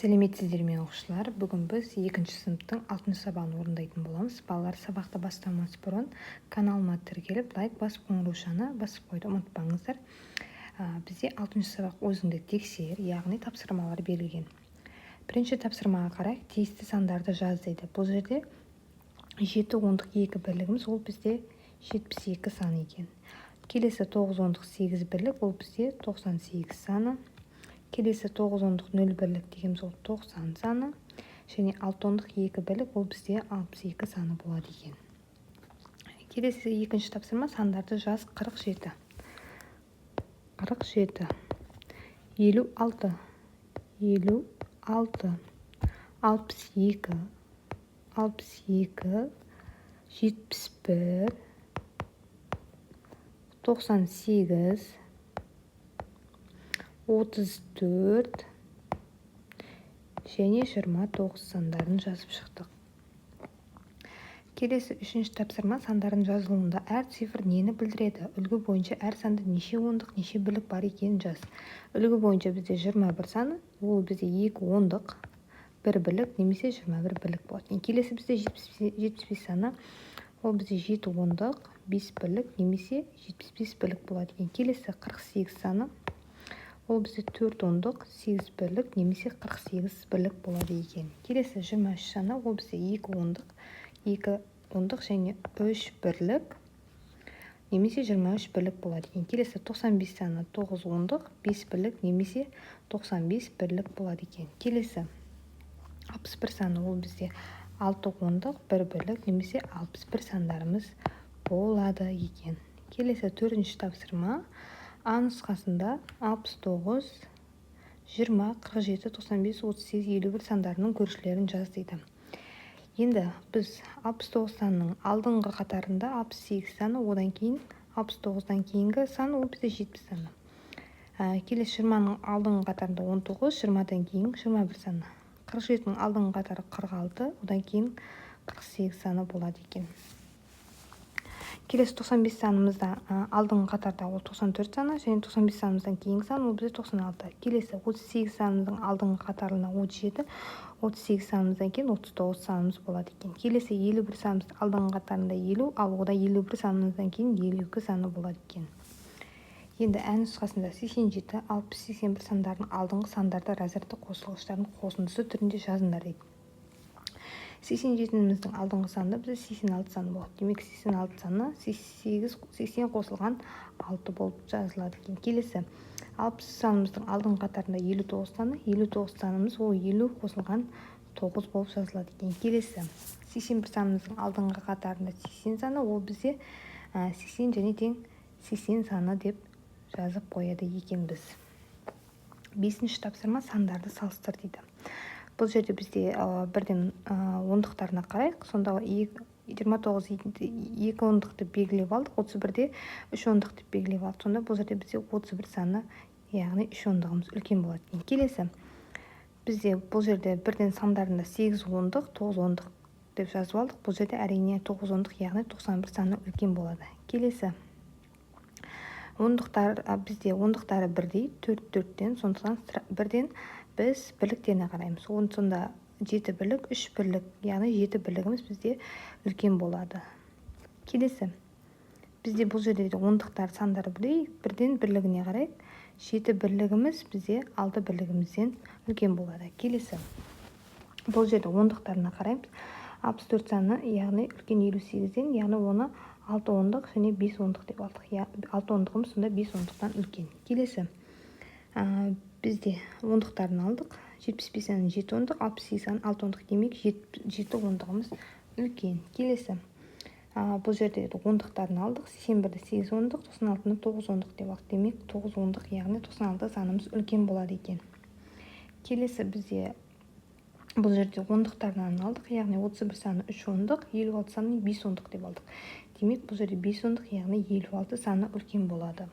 Сәлеметсіздер ме оқушылар? Бүгін біз 2-ші сыныптың 6-шы сабағын орындайтын боламыз. Балалар, сабақты бастамас бұрын каналыма тіркеліп, лайк басып, қоңыраушаны басып қойды ұмытпаңыздар. Бізде 6-шы сабақ өзіңді тексер, яғни тапсырмалар берілген. Бірінші тапсырмаға қарайық, тиісті сандарды жаз дейді. Бұл жерде 7 ондық 2 бірлігіміз, ол бізде 72 сан екен. Келесі 9 ондық 8 бірлік, ол бізде 98 саны. Келесі 9 ондық 0 бірлік дегеніміз ол 90 саны. Және 6 ондық 2 бірлік, ол бізде 62 саны болады екен. Келесі екінші тапсырма, сандарды жаз. 47, 56, 56, 62, 62, 71, 98, 34 және 29 сандарын жазып шықтық. Келесі үшінші тапсырма, сандардың жазылуында әр цифр нені білдіреді? Үлгі бойынша әр санды неше ондық, неше бірлік бар екенін жаз. Үлгі бойынша бізде 21 саны, ол бізде 2 ондық, 1 бірлік немесе 21 бірлік болады. Келесі бізде 75 саны, ол бізде 7 ондық, 5 бірлік немесе 75 бірлік болады екен. Келесі 48 саны, ол бізде 4 ондық, 8 бірлік немесе 48 бірлік болады екен. Келесі 23 саны, ол бізде 2 ондық, 2 ондық және 3 бірлік немесе 23 бірлік болады екен. Келесі 95 саны, 9 ондық, 5 бірлік немесе 95 бірлік болады екен. Келесі 61 саны, ол бізде 6 ондық, 1 бірлік немесе 61 сандарымыз болады екен. Келесі төртінші тапсырма, А нұсқасында 69, 20, 47, 95, 38, 51 сандарының көршілерін жаз дейді. Енді біз 69 санның алдыңғы қатарында 68 саны, одан кейін 69-дан кейінгі сан, ол бізде 70 саны. Келесі 20-ның алдыңғы қатарында 19, 20-дан кейін 21 саны. 47-ның алдыңғы қатары 46, одан кейін 48 саны болады екен. Келесі 95 санымызда алдыңғы қатарда ол 94 саны, және 95 санымыздан кейінгі сан ол бізде 96. Келесі 38 санымыздың алдыңғы қатарына 37, 38 санымыздан кейін 39 санымыз болады екен. Келесі 51 санымыздың алдыңғы қатарында 50, ал ода 51 санымыздан кейін 52 саны болады екен. Енді Ә нұсқасында 87, 60, 81 сандардың алдыңғы сандарды разрядты қосылғыштардың қосындысы түрінде жазыңдар дейді. 87-міздің алдыңғы санында бізде 86 саны болады. Демек 86 саны 80 қосылған 6 болып жазылады екен. Келесі 60 санымыздың алдыңғы қатарында 59 саны, 59 санымыз ол 50 қосылған 9 болып жазылады екен. Келесі 81 санымыздың алдыңғы қатарында 80 саны, ол бізде 80 және тең 80 саны деп жазып қояды екенбіз. Бесінші тапсырма, сандарды салыстыр дейді. Бұл жерде бізде бірден ондықтарына қарайық. Сонда 29 2 ондықты белгілеп алдық, 31-де 3 ондықты белгілеп алдық. Сонда бұл жерде бізде 31 саны, яғни 3 ондығымыз үлкен болады. Келесі бізде бұл жерде бірден сандарында 8 ондық, 9 ондық деп жазып алдық. Бұл жерде әрине 9 ондық, яғни 91 саны үлкен болады. Келесі ондықтар бізде ондықтары бірдей, 4-4-тен, сондықтан бірден біз бірліктеріне қараймыз. Сонда 7 бірлік, 3 бірлік, яғни 7 бірлігіміз бізде үлкен болады. Келесі бізде бұл жерде ондықтар сандары бірден бірлігіне қарайық. 7 бірлігіміз бізде 6 бірлігімізден үлкен болады. Келесі бұл жерде ондықтарына қараймыз. 64 саны, яғни үлкен 58-ден, яғни оны 6 ондық және 5 ондық деп алдық. 6 ондығымыз сонда 5 ондықтан үлкен. Келесі бізде ондықтарын алдық. 75 саны 7 ондық, 68 саны 6 ондық, демек 7 ондығымыз үлкен. Келесі бұл жерде ондықтарын алдық. 81-ді 8 ондық, 96-ны 9 ондық деп алдық. Демек 9 ондық, яғни 96 санымыз үлкен болады екен. Келесі бізде бұл жерде ондықтарынан алдық, яғни 31 саны 3 ондық, 56 саны 5 ондық деп алдық. Демек бұл жерде 5 ондық, яғни 56 саны үлкен болады.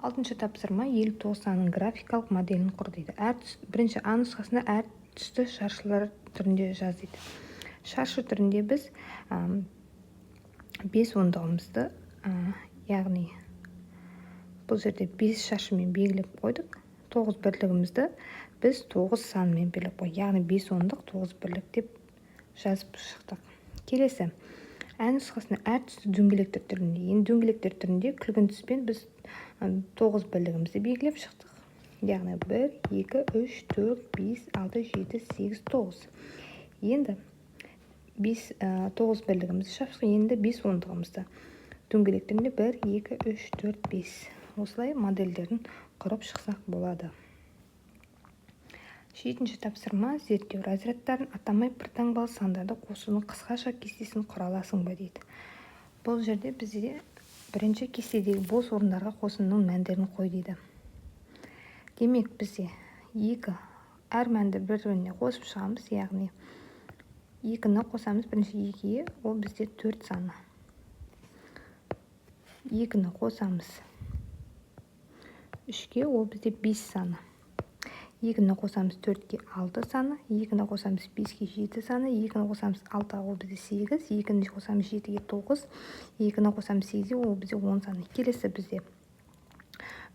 Алтыншы тапсырма, 59 санының графикалық моделін құр дейді. Бірінші А нұсқасында әр түсті шаршылар түрінде жаз дейді. Шаршы түрінде біз 5 ондығымызды, яғни бұл жерде 5 шаршымен белгілеп қойдық. 9 бірлігімізді біз 9 санымен бөліп қой, яғни 5 ондық 9 бірлік деп жазып шықтық. Келесі ә нұсқасында әр түсті дөңгелектер түрінде. Енді дөңгелектер түрінде күлгін түспен біз 9 бірлігімізді белгілеп шықтық. Яғни 1, 2, 3, 4, 5, 6, 7, 8, 9. Енді 9 бірлігімізді шаптық. Енді 5 ондығымызды дөңгелектерінде 1, 2, 3, 4, 5. Осылай модельдерін құрып шықсақ болады. 7-ші тапсырма зерттеу разрядтарын атамай бір таңбалы сандарды қосудың қысқаша кестесін құра аласың ба дейді. Бұл жерде бізде бірінші кестедегі бос орындарға қосындының мәндерін қой дейді. Демек бізде 2 әр мәнді бір-біріне қосып шығамыз, яғни 2-ні қосамыз бірінші 2-ге, ол бізде 4 саны. 2-ні қосамыз 3-ке, ол бізде 5 саны. 2-ні қосамыз 4-ке 6 саны, 2-ні қосамыз 5-ке 7 саны, 2-ні қосамыз 6-ға, ол бізде 8, 2-ні қосамыз 7-ге 9, 2-ні қосамыз 8-ге, ол бізде 10 саны. Келесі бізде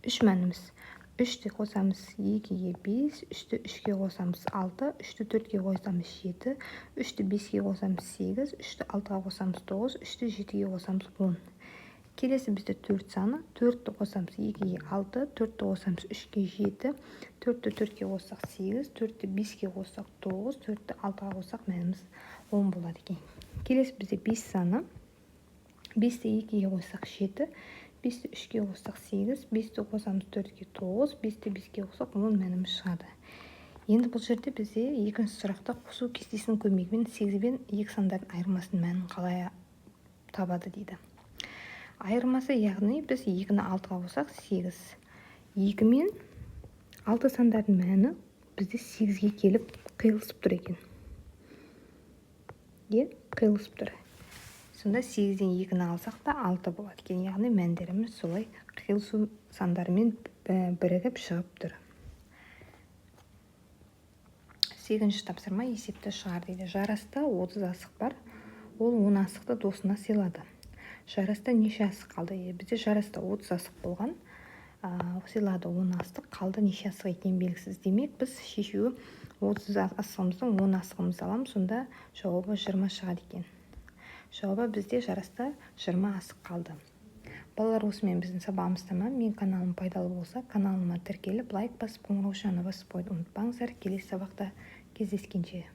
3 мәніміз. 3-ті қосамыз 2-ге 5, 3-ті 3-ке қосамыз 6, 3-ті 4-ке қосамыз 7, 3-ті 5-ке қосамыз 8, 3-ті 6-ға қосамыз 9, 3-ті 7-ге қосамыз 10. Келесі бізде 4 саны. 4-ті қосамыз 2-ге 6, 4-ті қосамыз 3-ке 7, 4-ті 4-ке қоссақ 8, 4-ті 5-ке қоссақ 9, 4-ті 6-ға қоссақ мәніміз 10 болады екен. Келесі бізде 5 саны. 5-ті 2-ге қоссақ 7, 5-ті 3-ке қоссақ 8, 5-ті қосамыз 4-ке 9, 5-ті 5-ке қоссақ 10 мәніміз шығады. Енді бұл жерде бізде екінші сұрақта қосу кестесінің көмегімен 8 бен 2 сандардың айырмасының мәнін қалай табады дейді. Айырмасы, яғни біз 2-ні 6-ға қоссақ 8. 2 мен 6 сандардың мәні бізде 8-ге келіп қиылысып тұр екен. Қиылысып тұр. Сонда 8-ден 2-ні алсақ та 6 болады екен. Яғни мәндеріміз солай қиылысу сандарымен бірігіп шығып тұр. 8-ші тапсырма есепті шығар дейді. Жараста 30 асық бар. Ол 10 асықты досына сыйлады. Жараста неше асық қалды? Бізде жараста 30 асық болған. Сыйлады 10 асық, қалды неше асық екен белгісіз. Демек біз шешуі 30 асығымыздың 10 асығымызды аламыз, сонда жауабы 20 шығады екен. Жауабы бізде жараста 20 асық қалды. Балалар, осымен біздің сабағымыз тамам. Мен каналым пайдалы болса, каналыма тіркеліп, лайк басып, қоңырау шаны басып қойды ұмытпаңыздар. Келесі сабақта кездескенше.